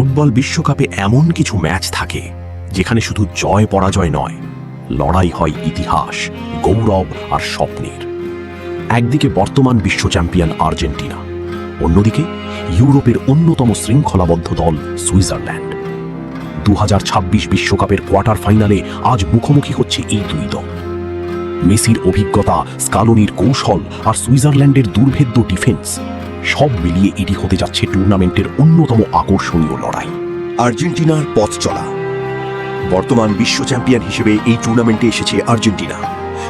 Football বিশ্বকাপে এমন কিছু ম্যাচ থাকে যেখানে শুধু জয় পরাজয় নয়, লড়াই হয় ইতিহাস, গৌরব আর স্বপ্নের। একদিকে বর্তমান বিশ্ব চ্যাম্পিয়ন আর্জেন্টিনা, অন্যদিকে ইউরোপের অন্যতম শৃঙ্খলাবদ্ধ দল সুইজারল্যান্ড। 2026 বিশ্বকাপের কোয়ার্টার ফাইনালে আজ মুখোমুখি হচ্ছে এই দুই দল। মেসির অভিজ্ঞতা, স্কালোনির কৌশল আর সুইজারল্যান্ডের দুর্ভেদ্য ডিফেন্স, সব মিলিয়ে এটি হতে যাচ্ছে টুর্নামেন্টের অন্যতম আকর্ষণীয় লড়াই। আর্জেন্টিনার পথ চলা। বর্তমান বিশ্ব চ্যাম্পিয়ন হিসেবে এই টুর্নামেন্টে এসেছে আর্জেন্টিনা,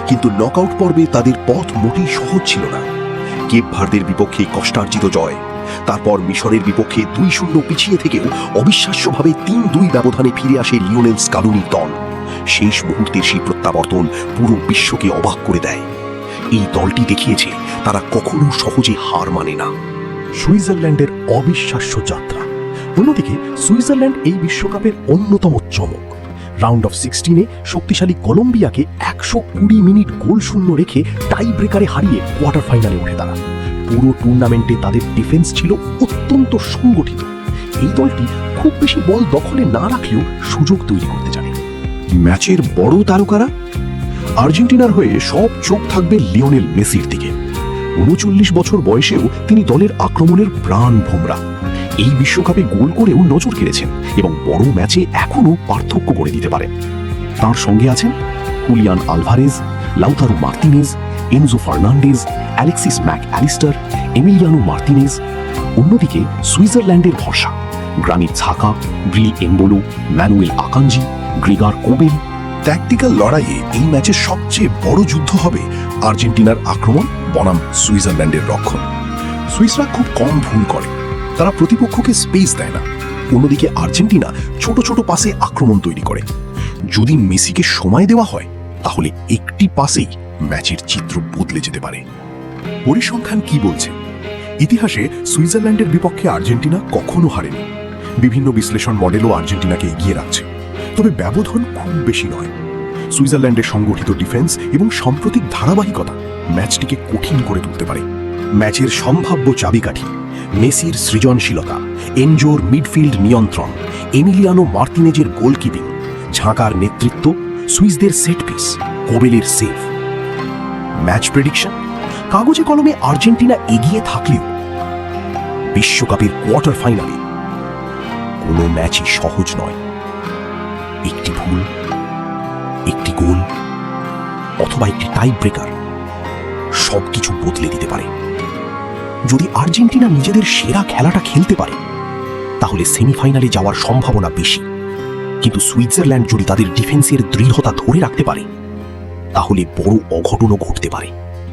কিন্তু নকআউট পর্বে তাদের পথ মোটেই সহজ ছিল না। কেপ ভার্দের বিপক্ষে কষ্টার্জিত জয়, তারপর মিশরের বিপক্ষে 2-0 পিছিয়ে থেকেও অবিশ্বাস্যভাবে 3-2 ব্যবধানে ফিরে আসে লিওনেল স্কালোনির দল। শেষ মুহূর্তের সেই প্রত্যাবর্তন পুরো বিশ্বকে অবাক করে দেয়। এই দলটি দেখিয়েছে তারা কখনো সহজে হার মানে না। সুইজারল্যান্ডের অবিশ্বাস্য যাত্রা। অন্যদিকে সুইজারল্যান্ড এই বিশ্বকাপের অন্যতম চমক। রাউন্ড অফ 16-এ শক্তিশালী কলম্বিয়াকে 120 মিনিট গোল শূন্য রেখে টাই ব্রেকারে হারিয়ে কোয়ার্টার ফাইনালে ওঠে তারা। পুরো টুর্নামেন্টে তাদের ডিফেন্স ছিল অত্যন্ত সংগঠিত। এই দলটি খুব বেশি বল দখলে না রাখলেও সুযোগ তৈরি করতে জানে। ম্যাচের বড় তারকারা? আর্জেন্টিনার হয়ে সব চোখ থাকবে লিওনেল মেসির দিকে। 39 বছর বয়সেও তিনি দলের আক্রমণের প্রাণ ভোমরা। এই বিশ্বকাপে গোল করেও নজর কেড়েছেন এবং বড় ম্যাচে এখনও পার্থক্য করে দিতে পারেন। তার সঙ্গে আছেন Julian Alvarez, Lautaro Martinez, Enzo Fernandez, Alexis Mac Allister, Emiliano Martinez. অন্যদিকে সুইজারল্যান্ডের ভরসা Granit Xhaka, Breel Embolo, Manuel Akanji, Gregor Kobel. Tactical লড়াইয়ে এই ম্যাচের সবচেয়ে বড় যুদ্ধ হবে আর্জেন্টিনার আক্রমণ বনাম সুইজারল্যান্ডের রক্ষণ। সুইসরা খুব কম ভুল করে, তারা প্রতিপক্ষকে স্পেস দেয় না। অন্যদিকে আর্জেন্টিনা ছোট ছোট পাসে আক্রমণ তৈরি করে। যদি মেসিকে সময় দেওয়া হয় তাহলে একটি পাসেই ম্যাচের চিত্র বদলে যেতে পারে। পরিসংখ্যান কি বলছে? ইতিহাসে সুইজারল্যান্ডের বিপক্ষে আর্জেন্টিনা কখনো হারেনি। বিভিন্ন বিশ্লেষণ মডেলও আর্জেন্টিনাকে এগিয়ে রাখছে, তবে ব্যবধান খুব বেশি নয়। সুইজারল্যান্ডের সংগঠিত ডিফেন্স এবং সাম্প্রতিক ধারাবাহিকতা ম্যাচটিকে কঠিন করে তুলতে পারে। ম্যাচের সম্ভাব্য চাবিকাঠি মেসির সৃজনশীলতা, এনজোর মিডফিল্ড নিয়ন্ত্রণ, এমিলিয়ানো মার্তিনেজের গোলকিপিং, ঝাঁকার নেতৃত্ব, সুইসদের সেট পিস, কোবেলের সেভ। ম্যাচ প্রেডিকশন, কাগজে কলমে আর্জেন্টিনা এগিয়ে থাকলেও বিশ্বকাপের কোয়ার্টার ফাইনালে কোনো ম্যাচই সহজ নয়। একটি ভুল, একটি গোল অথবা একটি টাই ব্রেকার সবকিছু বদলে দিতে পারে। যদি আর্জেন্টিনা নিজেদের সেরা খেলাটা খেলতে পারে তাহলে সেমিফাইনালে যাওয়ার সম্ভাবনা বেশি, কিন্তু সুইজারল্যান্ড যদি তাদের ডিফেন্সের দৃঢ়তা ধরে রাখতে পারে তাহলে বড় অঘটনও ঘটতে পারে।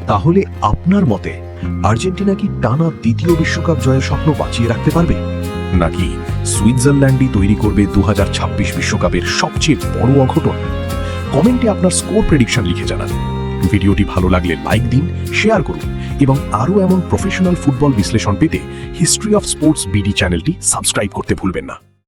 তাহলে আপনার মতে আর্জেন্টিনা কি টানা দ্বিতীয় বিশ্বকাপ জয়ের স্বপ্ন বাঁচিয়ে রাখতে পারবে, নাকি সুইজারল্যান্ডই তৈরি করবে 2026 বিশ্বকাপের সবচেয়ে বড় অঘটন? কমেন্টে আপনার স্কোর প্রেডিকশন লিখে জানান। ভিডিওটি ভালো লাগলে লাইক দিন, শেয়ার করুন এবং আরও এমন প্রফেশনাল ফুটবল বিশ্লেষণ পেতে হিস্ট্রি অফ স্পোর্টস বিডি চ্যানেলটি সাবস্ক্রাইব করতে ভুলবেন না।